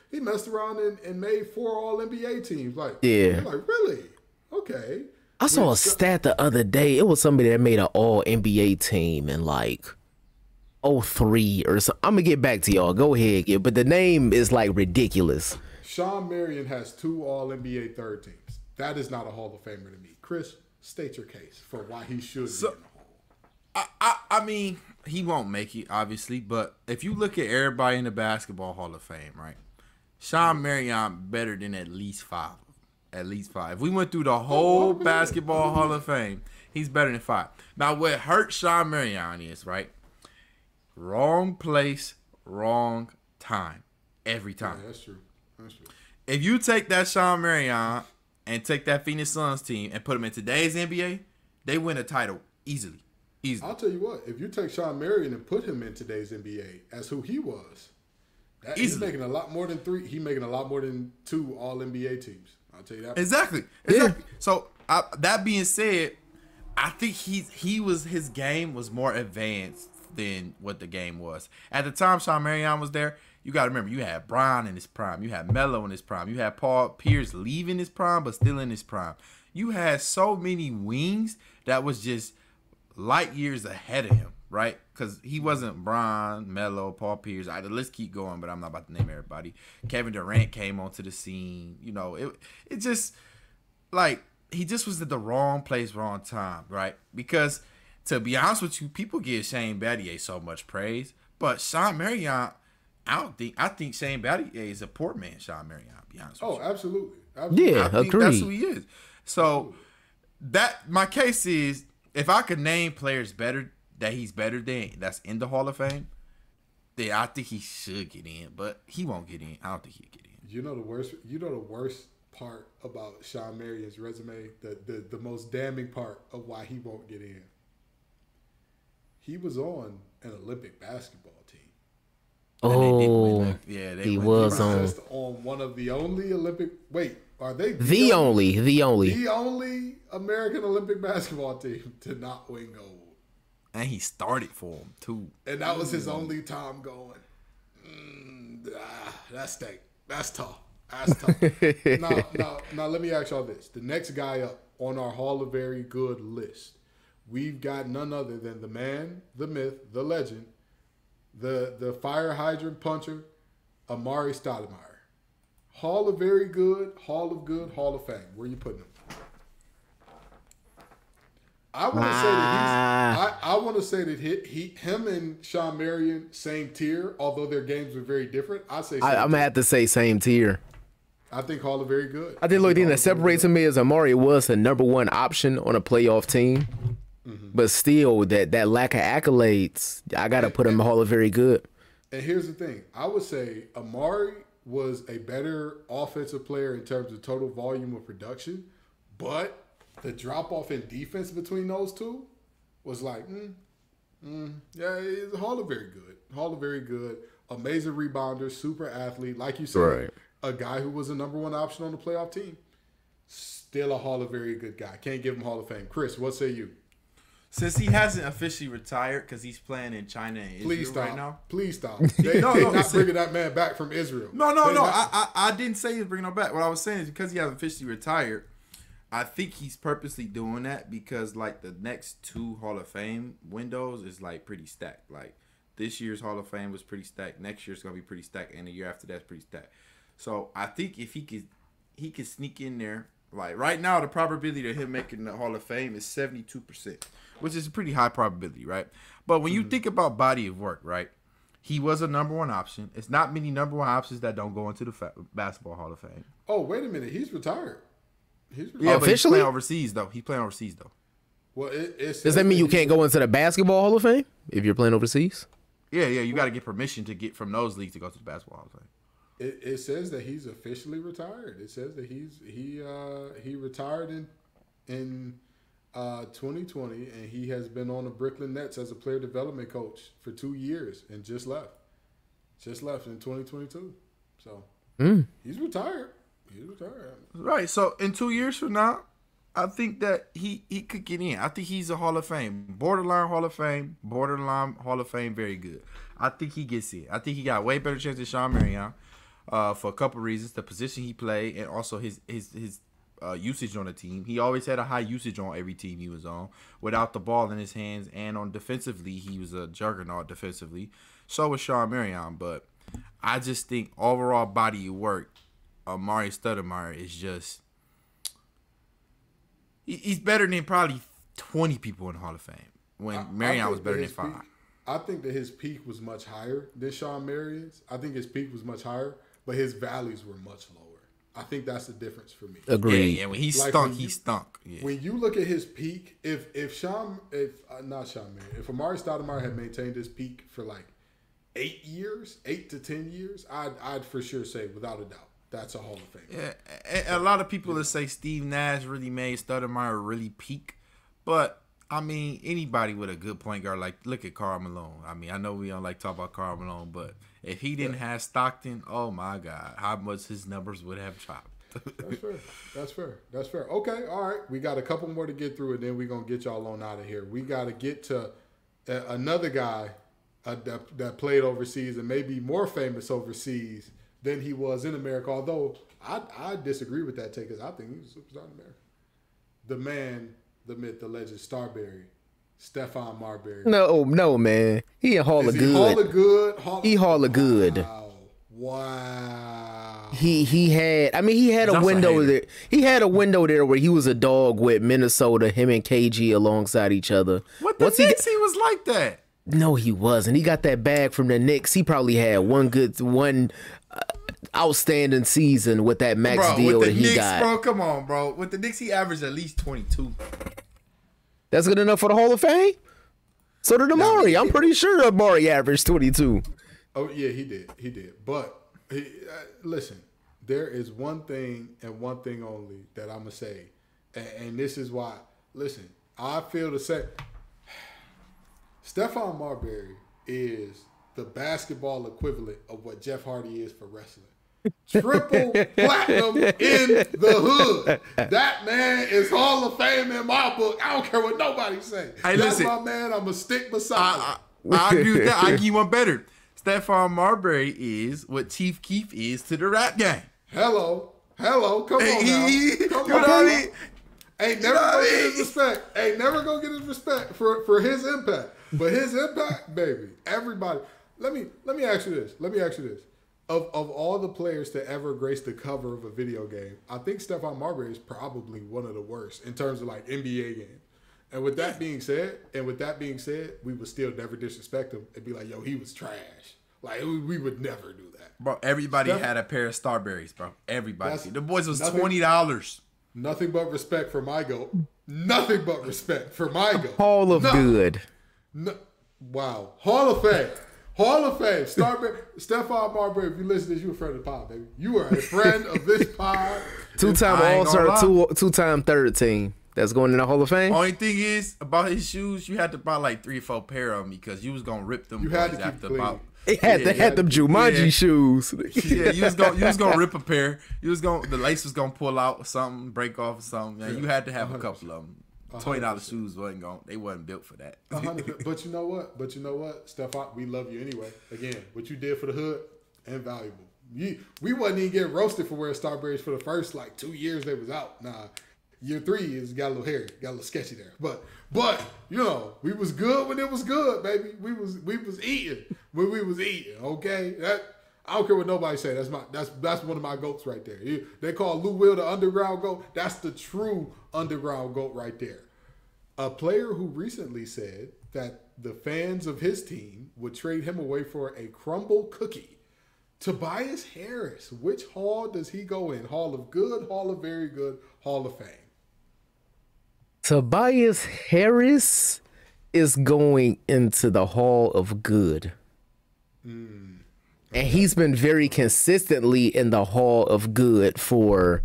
he messed around and made 4 All-NBA teams. Like, yeah. Like, really? Okay. I saw a stat the other day. It was somebody that made an All-NBA team in like 03 or something. I'm gonna get back to y'all. Go ahead, but the name is like ridiculous. Sean Marion has 2 All-NBA third teams. That is not a Hall of Famer to me. Chris, state your case for why he should be in the Hall. I mean, he won't make it, obviously, but if you look at everybody in the Basketball Hall of Fame, right? Sean Marion better than at least 5. At least 5. If we went through the whole Basketball Hall of Fame, he's better than 5. Now, what hurt Sean Marion is, right? Wrong place, wrong time. Every time. Yeah, that's true. That's true. If you take that Sean Marion and take that Phoenix Suns team and put them in today's NBA, they win a title easily. I'll tell you what. If you take Sean Marion and put him in today's NBA as who he was, he's making a lot more than 3. He's making a lot more than 2 All-NBA teams. I'll tell you that. Exactly. Yeah. So that being said, I think his game was more advanced than what the game was at the time. Sean Marion was there. You got to remember, you had Bron in his prime, you had Melo in his prime, you had Paul Pierce leaving his prime but still in his prime. You had so many wings that was just light years ahead of him, right? Because he wasn't Bron, Melo, Paul Pierce. The list keep going, but I'm not about to name everybody. Kevin Durant came onto the scene. You know, it just like he just was at the wrong place, wrong time, right? Because to be honest with you, people give Shane Battier so much praise, but Sean Marion, I think Shane Battier is a poor man. Sean Marion, to be honest with you. Absolutely. Yeah, I think agreed. that's who he is. So that my case is, if I could name players he's better than that's in the Hall of Fame, then I think he should get in, but he won't get in. I don't think he'll get in. You know the worst part about Sean Marion's resume, the most damning part of why he won't get in. He was on an Olympic basketball team. Oh, he was on. Just on one of the only Olympic. Wait, are they the only American Olympic basketball team to not win gold? And he started for him too. And that was his only time going. That's steak. That's tough. That's tough. Now, let me ask y'all this. The next guy up on our Hall of Very Good list, we've got none other than the man, the myth, the legend, the fire hydrant puncher, Amari Stoudemire. Hall of Very Good, Hall of Good, Hall of Fame. Where are you putting him? I want to say that him and Sean Marion same tier, although their games were very different. I'm gonna have to say same tier. I think Hall of Very Good. I think the only thing that separates him is Amari was the number 1 option on a playoff team, but still that lack of accolades, I gotta put him in Hall of Very Good. And here's the thing: I would say Amari was a better offensive player in terms of total volume of production, but the drop off in defense between those two was like, yeah, it's Hall of Very Good. Hall of Very Good. Amazing rebounder, super athlete. Like you said, right. A guy who was a number 1 option on the playoff team. Still a Hall of Very Good guy. Can't give him Hall of Fame. Chris, what say you? Since he hasn't officially retired because he's playing in China and Israel right now. Please stop. They're not bringing that man back from Israel. No. I didn't say he was bringing him back. What I was saying is because he hasn't officially retired, I think he's purposely doing that because like the next 2 Hall of Fame windows is like pretty stacked. Like this year's Hall of Fame was pretty stacked. Next year's gonna be pretty stacked, and the year after that's pretty stacked. So I think if he could sneak in there Like right now, the probability of him making the Hall of Fame is 72%, which is a pretty high probability, right? But when you think about body of work, right? He was a number one option. It's not many number one options that don't go into the Basketball Hall of Fame. Oh, wait a minute. He's retired. Yeah, but officially? he's playing overseas though. He's playing overseas though. Well, Does that mean you can't go into the Basketball Hall of Fame if you're playing overseas? Yeah. You got to get permission to get from those leagues to go to the Basketball Hall of Fame. It says that he's officially retired. It says that he retired in 2020, and he has been on the Brooklyn Nets as a player development coach for 2 years and just left. Just left in 2022. So he's retired. He's retired. Right. So in 2 years from now, I think that he could get in. I think he's a Hall of Fame, borderline Hall of Fame, very good. I think he gets in. I think he got a way better chance than Sean Marion for a couple reasons: the position he played, and also his usage on the team. He always had a high usage on every team he was on, without the ball in his hands, and on defensively, he was a juggernaut defensively. So was Sean Marion, but I just think overall body of work, Amari Stoudemire is just. He's better than probably 20 people in the Hall of Fame when Marion was better than 5. I think that his peak was much higher than Sean Marion's. I think his peak was much higher, but his valleys were much lower. I think that's the difference for me. Agreed. Yeah, when he stunk, he stunk. Yeah. When you look at his peak, if Amari Stoudemire had maintained his peak for like 8 to 10 years, I'd for sure say without a doubt. That's a Hall of Fame. Yeah, and a lot of people that say Steve Nash really made Stoudemire really peak, but I mean anybody with a good point guard, like look at Karl Malone. I mean I know we don't like to talk about Karl Malone, but if he didn't have Stockton, oh my God, how much his numbers would have dropped. That's fair. Okay, all right. We got a couple more to get through, and then we're gonna get y'all on out of here. We got to get to another guy that played overseas and maybe more famous overseas than he was in America, although I disagree with that take because I think he was a superstar in America. The man, the myth, the legend, Starberry, Stephon Marbury. No, man. He a Hall of Good. He Hall of Good. Wow. He had a window there. He had a window there where he was a dog with Minnesota, him and KG alongside each other. What the Knicks he was like that? No, he wasn't. He got that bag from the Knicks. He probably had one outstanding season with that max deal that he Knicks, got. Bro, come on, bro. With the Knicks, he averaged at least 22. That's good enough for the Hall of Fame? So did Amari. I'm pretty sure Amari averaged 22. Oh, yeah, he did. But, listen, there is one thing and one thing only that I'm going to say. And this is why, listen, I feel the same. Stephon Marbury is the basketball equivalent of what Jeff Hardy is for wrestling. Triple platinum in the hood. That man is Hall of Fame in my book. I don't care what nobody say. Hey, that's listen, my man. I'm going to stick beside him. I agree with that. I give you one better. Stephon Marbury is what Chief Keef is to the rap game. Hello. Come on now. Come on. Ain't never gonna get his respect for his impact. But his impact, baby, everybody. Let me ask you this. Of all the players to ever grace the cover of a video game, I think Stephon Marbury is probably one of the worst in terms of like NBA games. And with that being said, we would still never disrespect him and be like, yo, he was trash. Like we would never do that. Bro, everybody had a pair of Starberries, bro. Everybody. The boys was $20. Nothing but respect for my goat. Hall of Good. No, wow. Hall of Fame. Stephon Marbury, if you listen to this, you a friend of the pod, baby. You are a friend of this pod. Two-time All-Star, two-time third team. That's going in the Hall of Fame. Only thing is about his shoes, you had to buy like 3 or 4 pair of them because you was gonna rip them. You had to keep clean. They had them Jumanji shoes. Yeah, you was gonna rip a pair. The lace was gonna pull out or something, break off or something. Man, you had to have 100%. A couple of them. $20 shoes they wasn't built for that. But you know what, Stephon, we love you anyway. Again, what you did for the hood, invaluable. We wasn't even getting roasted for wearing Starberries for the first like 2 years they was out. Nah, year 3 is got a little hairy, got a little sketchy there. But you know, we was good when it was good, baby. We was eating when we was eating. Okay, I don't care what nobody say. That's one of my goats right there. They call Lou Will the underground goat. That's the true underground goat right there. A player who recently said that the fans of his team would trade him away for a crumble cookie. Tobias Harris. Which hall does he go in? Hall of Good, Hall of Very Good, Hall of Fame. Tobias Harris is going into the Hall of Good. And he's been very consistently in the Hall of Good for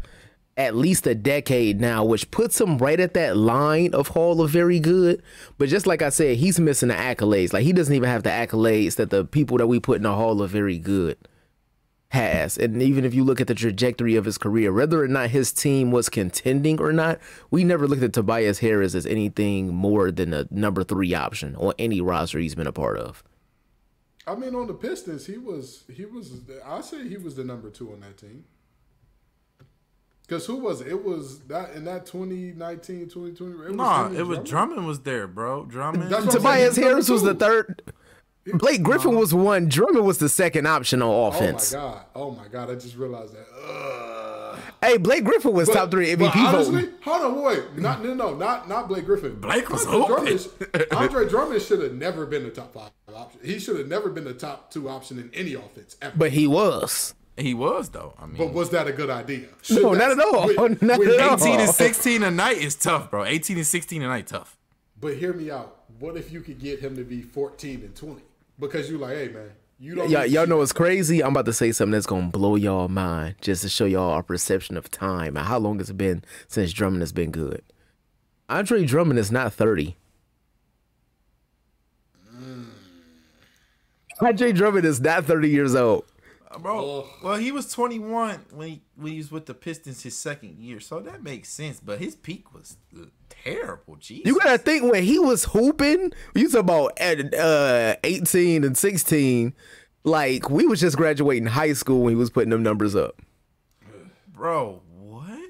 at least a decade now, which puts him right at that line of Hall of Very Good. But just like I said, he's missing the accolades. Like, he doesn't even have the accolades that the people that we put in the Hall of Very Good has. And even if you look at the trajectory of his career, whether or not his team was contending or not, we never looked at Tobias Harris as anything more than a number 3 option on any roster he's been a part of. I mean, on the Pistons, he was. I say he was the number 2 on that team. Because who was it? It was that in that 2019, 2020. It was Drummond was there, bro. Drummond. Tobias Harris was the 3rd. Blake Griffin was 1. Drummond was the 2nd option on offense. Oh my god! I just realized that. Hey, Blake Griffin was top 3 MVP voting. Hold on, wait. Not Blake Griffin. Blake was open. Andre Drummond should have never been the top 5 option. He should have never been the top 2 option in any offense ever. But he was. He was, though. I mean, but was that a good idea? No, not at all. Not at all. 18 and 16 a night is tough, bro. 18 and 16 a night, tough. But hear me out. What if you could get him to be 14 and 20? Because you're like, hey, man, you don't. Y'all know what's crazy? I'm about to say something that's going to blow y'all mind just to show y'all our perception of time and how long it's been since Drummond has been good. Andre Drummond is not 30. Andre Drummond is not 30 years old. Bro, well, he was 21 when he was with the Pistons his 2nd year, so that makes sense. But his peak was terrible. Jesus. You gotta think when he was hooping, you talk about at 18 and 16, like we was just graduating high school when he was putting them numbers up. Bro, what?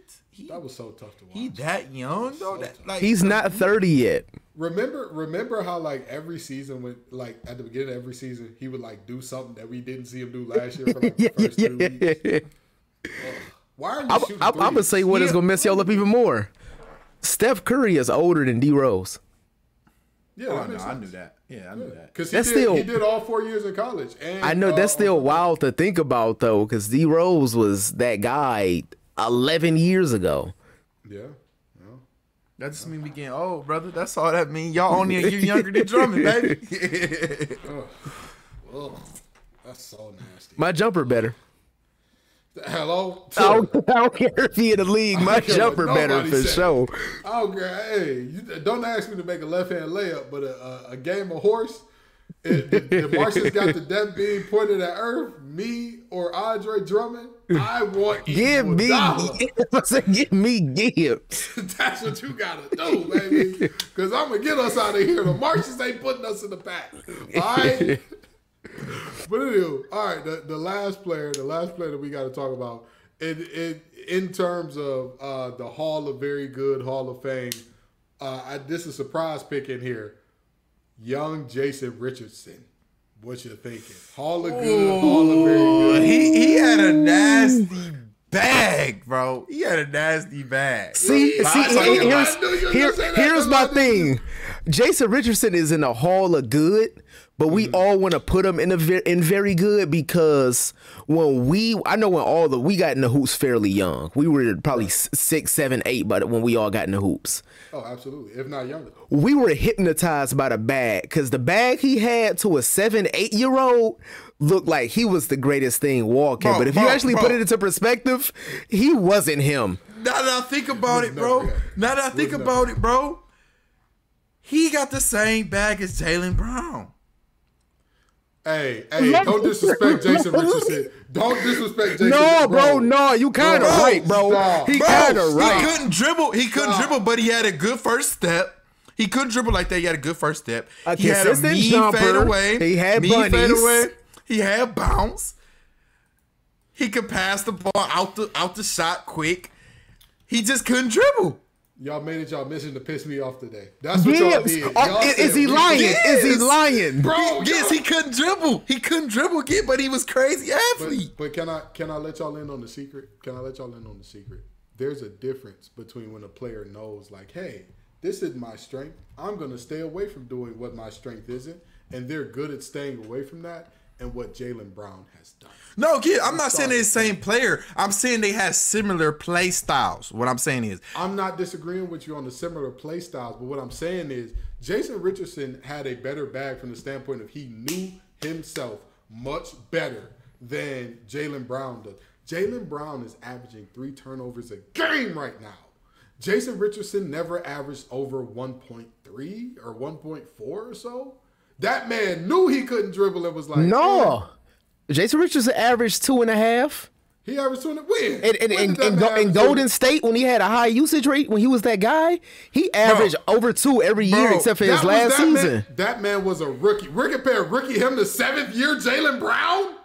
That was so tough to watch. He that young though? He's not 30 yet. Remember how like every season when like at the beginning of every season he would like do something that we didn't see him do last year for like the first 2 weeks. Why are you shooting I'm gonna say what is gonna mess y'all up even more. Steph Curry is older than D Rose. Yeah, I knew that. Yeah, I knew that. Because he did all 4 years in college. And I know that's still wild to think about though, because D Rose was that guy 11 years ago. Yeah. That just mean we getting old, brother. That's all that mean. Y'all only a year younger than Drummond, baby. That's so nasty. My jumper better. Hello? I don't care if he in the league. My jumper better for sure. I don't care. Hey, don't ask me to make a left-hand layup, but a game of horse, the Martians got the death beam pointed at Earth, me or Andre Drummond, I want give me Gibbs. That's what you gotta do, baby. Because I'm gonna get us out of here. The Martians ain't putting us in the pack. All right. But anyway, all right. The last player that we got to talk about in terms of the Hall of Very Good, Hall of Fame. This is a surprise pick in here. Young Jason Richardson. What you thinking? Hall of Good, Hall of Very Good. He had a nasty bag, bro. He had a nasty bag. Here's my thing. Jason Richardson is in the Hall of Good, but we all want to put him in very good because we got in the hoops fairly young. We were probably 6, 7, 8, but when we all got in the hoops. Oh, absolutely. If not younger. We were hypnotized by the bag because the bag he had to a 7, 8-year-old looked like he was the greatest thing walking. But if you actually put it into perspective, he wasn't him. Now that I think about it, bro. He got the same bag as Jaylen Brown. Hey, don't disrespect Jason Richardson. Don't disrespect Jason. No, bro, no, you kind of right, bro. Stop. He kind of right. He couldn't dribble, but he had a good first step. He couldn't dribble like that. He had a good first step. He had a mean fadeaway. He had bunnies. He had bounce. He could pass the ball out the shot quick. He just couldn't dribble. Y'all made it y'all mission to piss me off today. That's what y'all did. Is he lying? Is he lying? Bro, yes, he couldn't dribble. He couldn't dribble again, but he was crazy athlete. But can I let y'all in on the secret? Can I let y'all in on the secret? There's a difference between when a player knows, like, hey, this is my strength. I'm going to stay away from doing what my strength isn't. And they're good at staying away from that. And what Jaylen Brown has done. No, kid, I'm not saying they're the same player. I'm saying they have similar play styles. What I'm saying is, I'm not disagreeing with you on the similar play styles, but what I'm saying is Jason Richardson had a better bag from the standpoint of he knew himself much better than Jaylen Brown does. Jaylen Brown is averaging 3 turnovers a game right now. Jason Richardson never averaged over 1.3 or 1.4 or so. That man knew he couldn't dribble and was like, no. Jason Richardson averaged 2.5. He averaged 2. When? In Golden State, when he had a high usage rate, when he was that guy, he averaged over 2 every year except for his last season. That man was a rookie. We're comparing him to 7th year Jaylen Brown?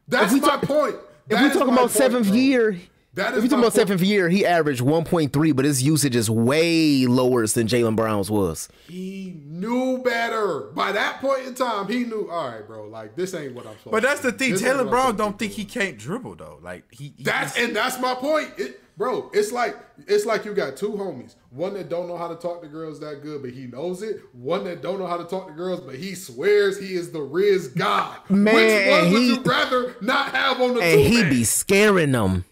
That's my point. If we're talking about 7th year... If you're talking about 7th year, he averaged 1.3, but his usage is way lower than Jaylen Brown's was. He knew better. By that point in time, he knew, all right, bro, like, this ain't what I'm supposed to do. But that's the thing. Jaylen Brown don't think he can't dribble, though. Like, that's my point. Bro, it's like you got 2 homies. One that don't know how to talk to girls that good, but he knows it. One that don't know how to talk to girls, but he swears he is the Riz God. Man, which one would you rather not have on the 2-man? And he be scaring them.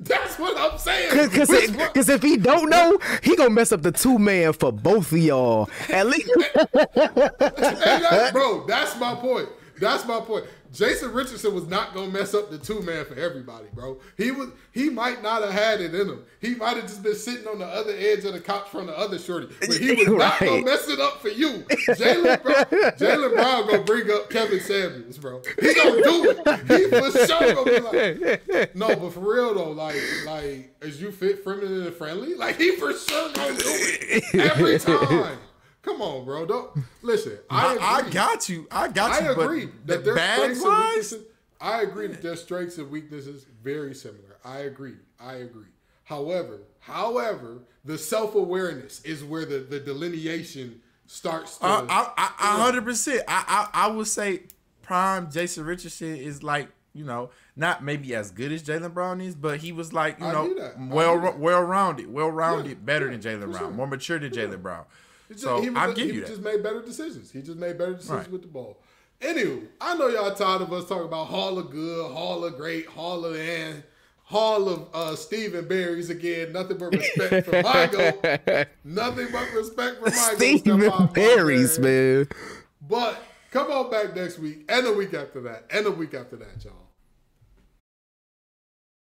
That's what I'm saying. Because if he don't know, he gonna mess up the 2-man for both of y'all. At least, bro, that's my point. That's my point. Jason Richardson was not gonna mess up the 2-man for everybody, bro. He might not have had it in him. He might have just been sitting on the other edge of the couch from the other shorty. But he was not gonna mess it up for you. Jaylen Brown gonna bring up Kevin Samuels, bro. He gonna do it. He for sure gonna be like, no, but for real though, like is you fit feminine and friendly? Like he for sure gonna do it every time. Come on, bro. Don't listen. I got you. I agree that their strengths and wise, weaknesses. I agree that their strengths and weaknesses very similar. I agree. However, the self-awareness is where the delineation starts. To, 100%. I would say prime Jason Richardson is like, you know, not maybe as good as Jaylen Brown is, but he was like, you know, well-rounded, better than Jaylen Brown, more mature than Jaylen Brown. I'll give you that. He just made better decisions. With the ball. Anywho, I know y'all tired of us talking about Hall of Good, Hall of Great, Hall of Stephen Barry's again. Nothing but respect for my goat. Nothing but respect for my goat. Stephen Barry's, man. But come on back next week and the week after that. Y'all.